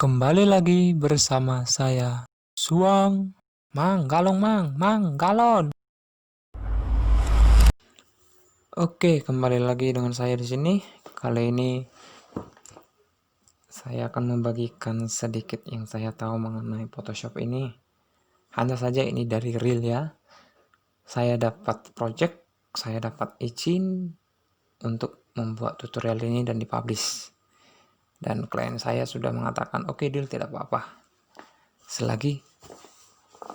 Kembali lagi bersama saya, Suang. Mang, galong mang, galon. Oke, kembali lagi dengan saya di sini. Kali ini saya akan membagikan sedikit yang saya tahu mengenai Photoshop ini. Hanya saja ini dari real ya. Saya dapat project, saya dapat izin untuk membuat tutorial ini dan dipublish. Dan klien saya sudah mengatakan, oke deal, tidak apa-apa. Selagi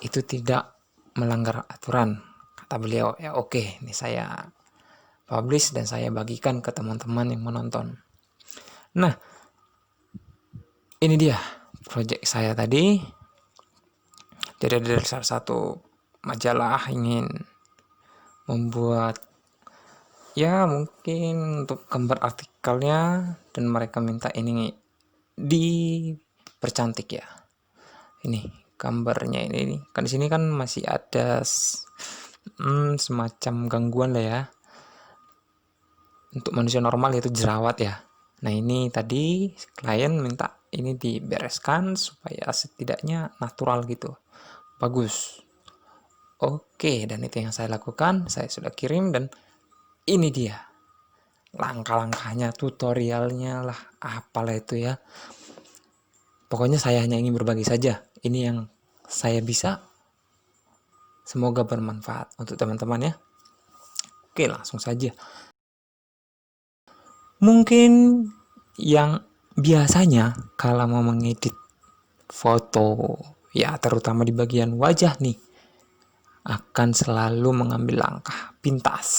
itu tidak melanggar aturan, kata beliau. Ya oke, ini saya publish dan saya bagikan ke teman-teman yang menonton. Nah, ini dia project saya tadi. Jadi dari salah satu majalah ingin membuat ya mungkin untuk gambar artikelnya, dan mereka minta ini dipercantik ya. Ini gambarnya ini kan di sini kan masih ada semacam gangguan lah ya. Untuk manusia normal yaitu jerawat ya. Nah ini tadi klien minta ini dibereskan supaya setidaknya natural gitu, bagus. Oke, dan itu yang saya lakukan. Saya sudah kirim dan ini dia langkah-langkahnya, tutorialnya lah, apalah itu ya. Pokoknya saya hanya ingin berbagi saja. Ini yang saya bisa. Semoga bermanfaat untuk teman-teman ya. Oke, langsung saja. Mungkin yang biasanya kalau mau mengedit foto ya, terutama di bagian wajah nih, akan selalu mengambil langkah pintas,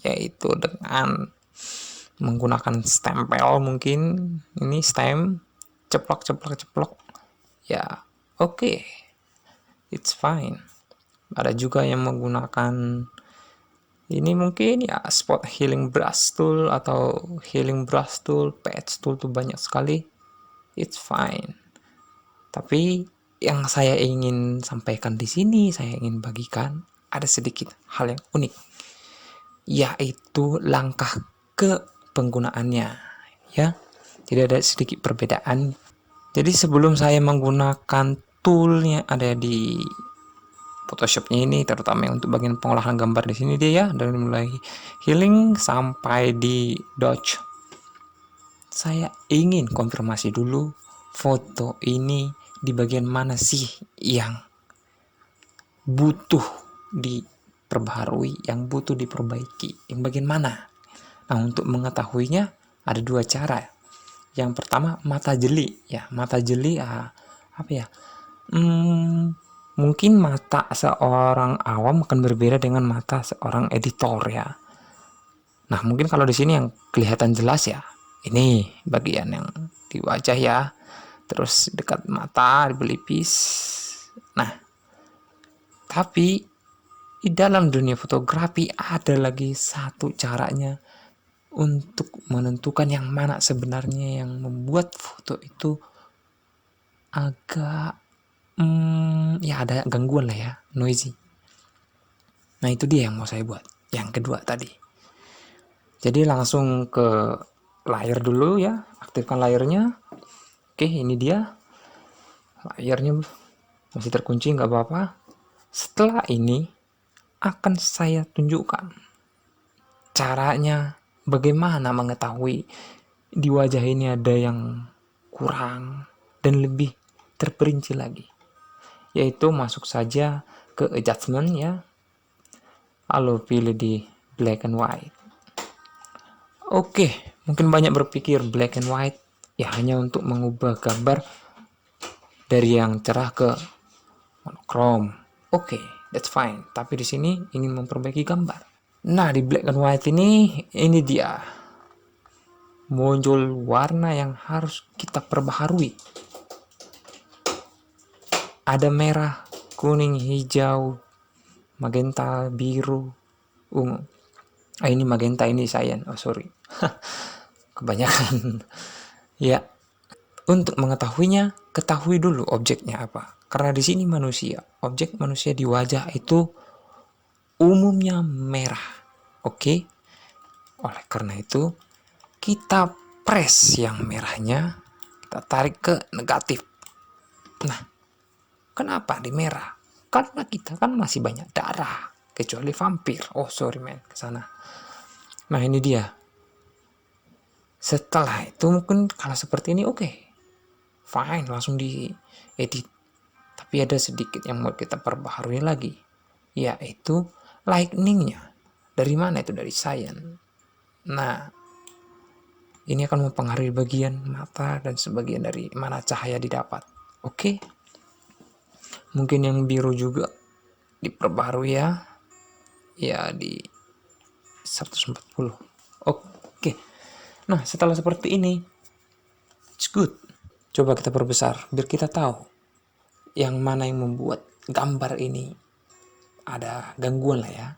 yaitu dengan menggunakan stempel. Mungkin ini stem, ceplok ya. Oke, it's fine. Ada juga yang menggunakan ini mungkin ya spot healing brush tool atau healing brush tool, patch tool tuh banyak sekali. It's fine. Tapi yang saya ingin sampaikan di sini, saya ingin bagikan ada sedikit hal yang unik, yaitu langkah ke penggunaannya ya. Jadi ada sedikit perbedaan. Jadi sebelum saya menggunakan toolnya ada di Photoshopnya ini, terutama untuk bagian pengolahan gambar di sini dia ya, dari mulai healing sampai di dodge. Saya ingin konfirmasi dulu foto ini di bagian mana sih yang butuh diperbaharui, yang butuh diperbaiki, yang bagian mana. Nah, untuk mengetahuinya ada dua cara. Yang pertama mata jeli ya, mata jeli apa ya? Mungkin mata seorang awam akan berbeda dengan mata seorang editor ya. Nah, mungkin kalau di sini yang kelihatan jelas ya, ini bagian yang di wajah ya, terus dekat mata, di pelipis. Nah, tapi di dalam dunia fotografi ada lagi satu caranya untuk menentukan yang mana sebenarnya yang membuat foto itu agak ya ada gangguan lah ya, noisy. Nah itu dia yang mau saya buat, yang kedua tadi. Jadi langsung ke layar dulu ya, aktifkan layarnya. Oke, ini dia layarnya masih terkunci, nggak apa-apa. Setelah ini akan saya tunjukkan caranya bagaimana mengetahui di wajah ini ada yang kurang dan lebih terperinci lagi, yaitu masuk saja ke adjustment ya, lalu pilih di black and white. Oke, mungkin banyak berpikir black and white ya hanya untuk mengubah gambar dari yang cerah ke monochrome. Oke, that's fine. Tapi di sini ingin memperbaiki gambar. Nah, di black and white ini dia muncul warna yang harus kita perbaharui. Ada merah, kuning, hijau, magenta, biru, ungu. Ini magenta, ini cyan. Oh sorry, kebanyakan. Ya, untuk mengetahuinya, ketahui dulu objeknya apa. Karena di sini manusia, objek manusia di wajah itu umumnya merah. Oke? Oleh karena itu, kita press yang merahnya, kita tarik ke negatif. Nah, kenapa di merah? Karena kita kan masih banyak darah, kecuali vampir. Oh sorry men, kesana. Nah ini dia. Setelah itu mungkin kalau seperti ini oke, fine, langsung diedit. Tapi ada sedikit yang mau kita perbaharui lagi, yaitu lightningnya. Dari mana itu? Dari Cyan. Nah, ini akan mempengaruhi bagian mata dan sebagian dari mana cahaya didapat. Oke. Mungkin yang biru juga diperbarui ya. Ya di 140. Oke. Nah, setelah seperti ini, it's good. Coba kita perbesar biar kita tahu yang mana yang membuat gambar ini ada gangguan lah ya.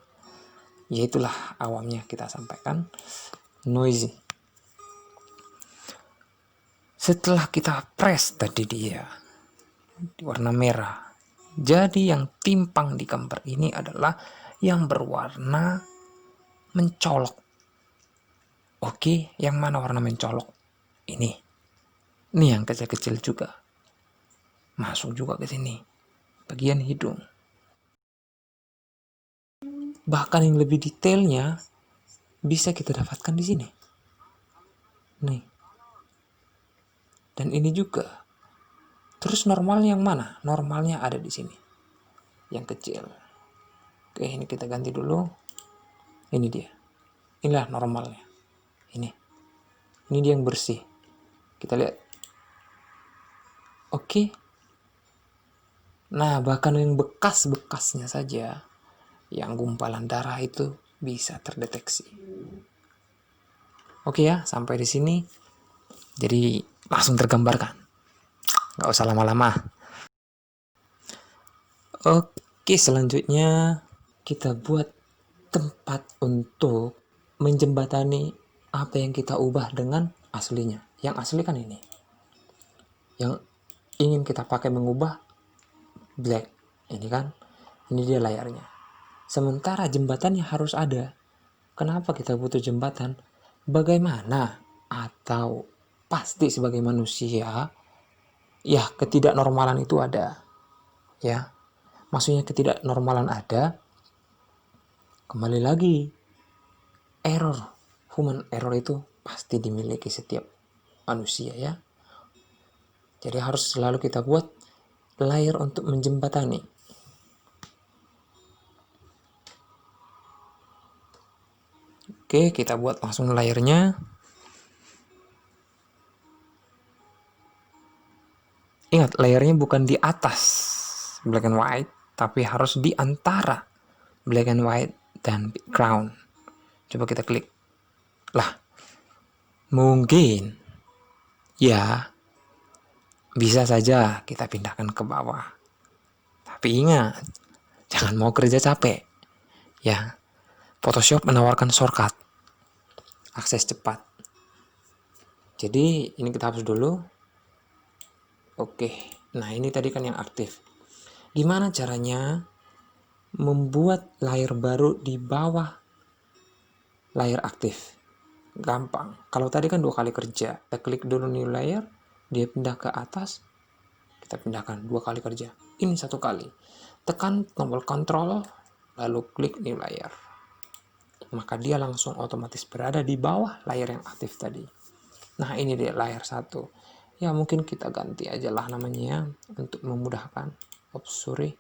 Yaitulah awamnya kita sampaikan, noisy. Setelah kita press tadi dia di warna merah, jadi yang timpang di gambar ini adalah yang berwarna mencolok. Oke, yang mana warna mencolok? Ini yang kecil-kecil juga. Masuk juga ke sini. Bagian hidung. Bahkan yang lebih detailnya bisa kita dapatkan di sini. Nih. Dan ini juga. Terus normalnya yang mana? Normalnya ada di sini. Yang kecil. Oke, ini kita ganti dulu. Ini dia. Inilah normalnya. Ini. Ini dia yang bersih. Kita lihat. Oke. Nah, bahkan yang bekas-bekasnya saja, yang gumpalan darah itu bisa terdeteksi. Oke ya, sampai di sini. Jadi langsung tergambarkan. Nggak usah lama-lama. Oke, selanjutnya kita buat tempat untuk menjembatani apa yang kita ubah dengan aslinya. Yang asli kan ini. Yang ingin kita pakai mengubah black. Ini kan, ini dia layarnya. Sementara jembatannya harus ada. Kenapa kita butuh jembatan? Bagaimana atau pasti sebagai manusia, ya ketidaknormalan itu ada. Ya, maksudnya ketidaknormalan ada. Kembali lagi, error, human error itu pasti dimiliki setiap manusia ya. Jadi harus selalu kita buat layer untuk menjembatani. Oke, kita buat langsung layernya. Ingat, layernya bukan di atas black and white, tapi harus di antara black and white dan background. Coba kita klik. Lah, mungkin ya bisa saja kita pindahkan ke bawah. Tapi ingat, jangan mau kerja capek. Ya, Photoshop menawarkan shortcut, akses cepat. Jadi ini kita hapus dulu. Oke, nah ini tadi kan yang aktif. Gimana caranya membuat layer baru di bawah layer aktif? Gampang. Kalau tadi kan 2 kali kerja, kita klik dulu new layer, dia pindah ke atas, kita pindahkan 2 kali kerja. Ini 1 kali. Tekan tombol control, lalu klik new layer. Maka dia langsung otomatis berada di bawah layer yang aktif tadi. Nah ini dia layer 1. Ya mungkin kita ganti aja lah namanya ya, untuk memudahkan. Sorry.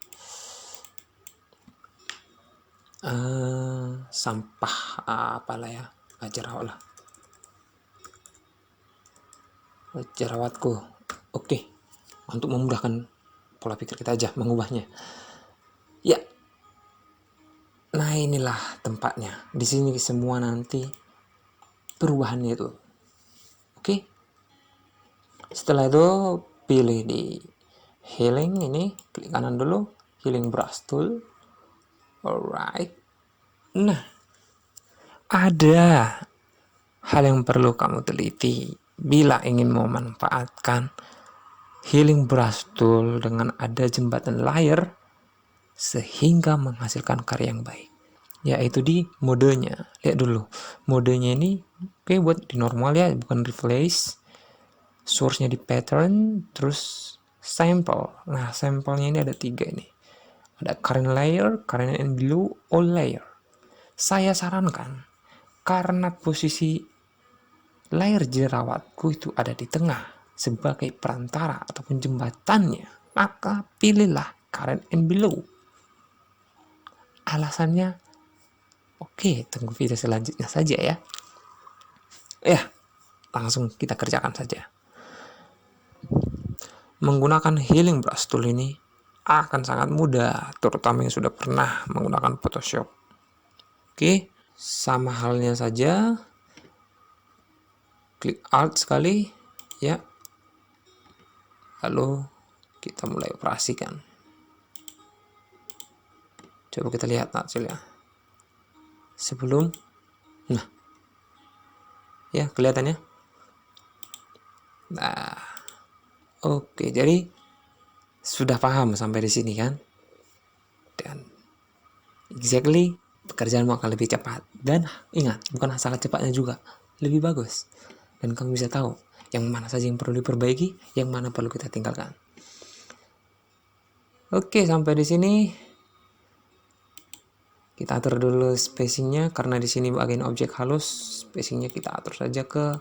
Sampah apalah ya, jerawat lah. Jerawatku. Oke. Untuk memudahkan pola pikir kita aja mengubahnya. Ya. Nah inilah tempatnya. Di sini semua nanti perubahannya itu. Oke. Setelah itu pilih di healing ini, klik kanan dulu, healing brush tool. Alright. Nah, ada hal yang perlu kamu teliti bila ingin memanfaatkan healing brush tool dengan ada jembatan layer sehingga menghasilkan karya yang baik, yaitu di modenya. Lihat dulu, modenya ini oke buat di normal ya, bukan replace. Source-nya di pattern, terus sampel. Nah, sampelnya ini ada 3 ini. Ada current layer, current and below, all layer. Saya sarankan, karena posisi layer jerawatku itu ada di tengah sebagai perantara ataupun jembatannya, maka pilihlah current and below. Alasannya, oke, tunggu video selanjutnya saja ya. Ya, langsung kita kerjakan saja. Menggunakan healing brush tool ini akan sangat mudah, terutama yang sudah pernah menggunakan Photoshop. Oke, sama halnya saja. Klik Alt sekali, ya. Lalu kita mulai operasikan. Coba kita lihat hasilnya. Sebelum, nah, ya kelihatannya. Nah, oke, jadi sudah paham sampai di sini kan? Dan exactly pekerjaanmu akan lebih cepat. Dan ingat, bukan asal cepatnya juga, lebih bagus. Dan kamu bisa tahu yang mana saja yang perlu diperbaiki, yang mana perlu kita tinggalkan. Oke, sampai di sini kita atur dulu spacingnya, karena di sini bagian objek halus, spacingnya kita atur saja ke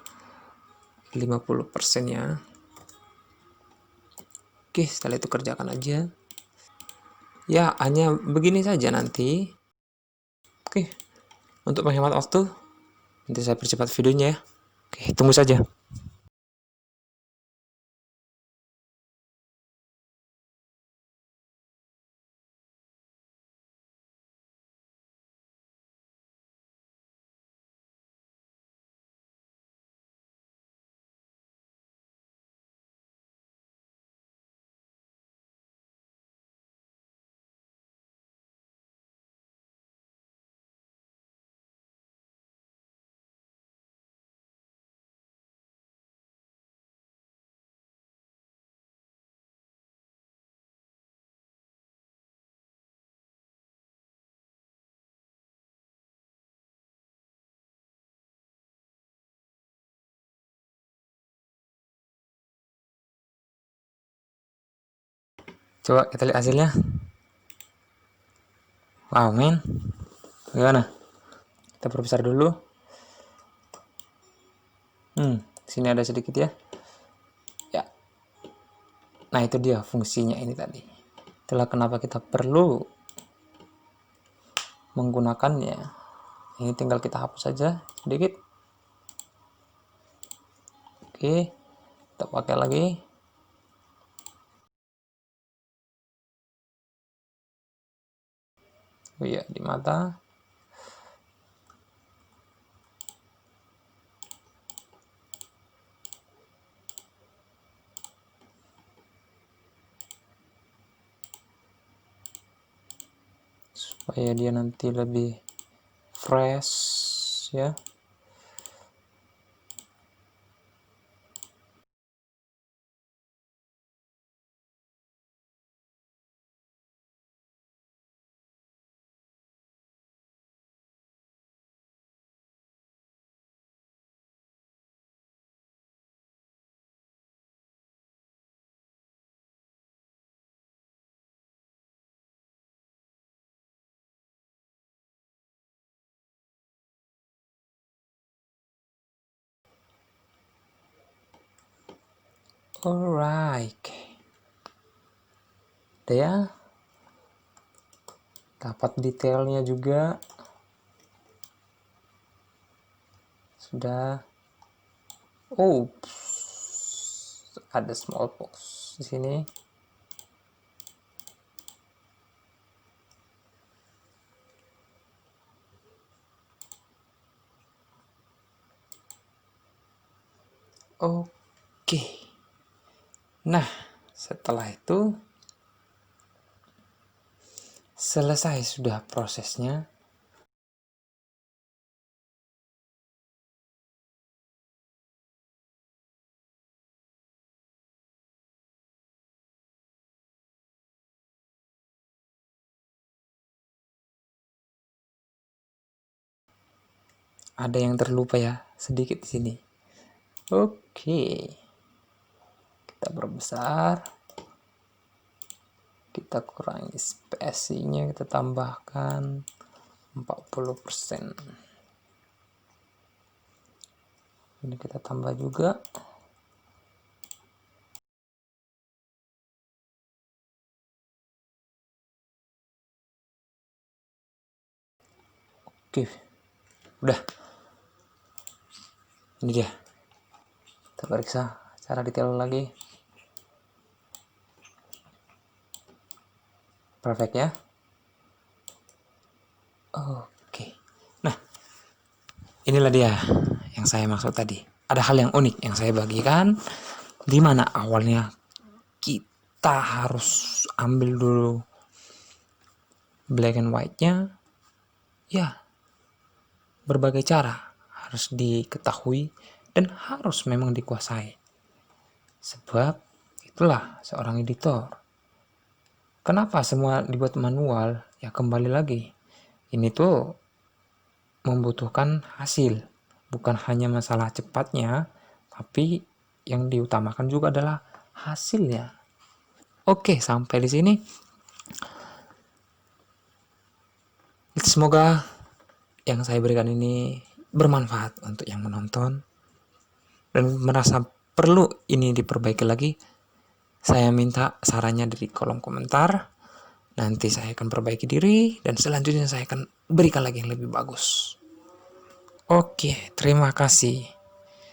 50% ya. Oke, setelah itu kerjakan aja. Ya, hanya begini saja nanti. Oke, untuk menghemat waktu, nanti saya percepat videonya ya. Oke, tunggu saja. Coba kita lihat hasilnya. Wow, men. Gimana? Kita perbesar dulu. Sini ada sedikit ya. Ya. Nah, itu dia fungsinya ini tadi. Itulah kenapa kita perlu menggunakannya. Ini tinggal kita hapus saja sedikit. Oke, kita pakai lagi. Oh iya, di mata. Supaya dia nanti lebih fresh ya. Alright. Udah ya. Dapat detailnya juga. Sudah. Oh, ada small box di sini. Oke. Nah, setelah itu selesai sudah prosesnya. Ada yang terlupa ya, sedikit di sini. Oke. Kita perbesar. kita kurangi spacingnya, kita tambahkan 40%. Ini kita tambah juga. Oke, udah. Ini dia. Kita periksa secara detail lagi. Perfect ya. Oke. Nah, inilah dia yang saya maksud tadi. Ada hal yang unik yang saya bagikan, di mana awalnya kita harus ambil dulu black and white-nya. Ya, berbagai cara harus diketahui dan harus memang dikuasai. Sebab itulah seorang editor. Kenapa semua dibuat manual? Ya kembali lagi. Ini tuh membutuhkan hasil. Bukan hanya masalah cepatnya, tapi yang diutamakan juga adalah hasilnya. Oke, sampai di sini. Semoga yang saya berikan ini bermanfaat untuk yang menonton dan merasa perlu ini diperbaiki lagi. Saya minta sarannya di kolom komentar. Nanti saya akan perbaiki diri dan selanjutnya saya akan berikan lagi yang lebih bagus. Oke, terima kasih.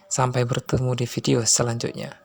Sampai bertemu di video selanjutnya.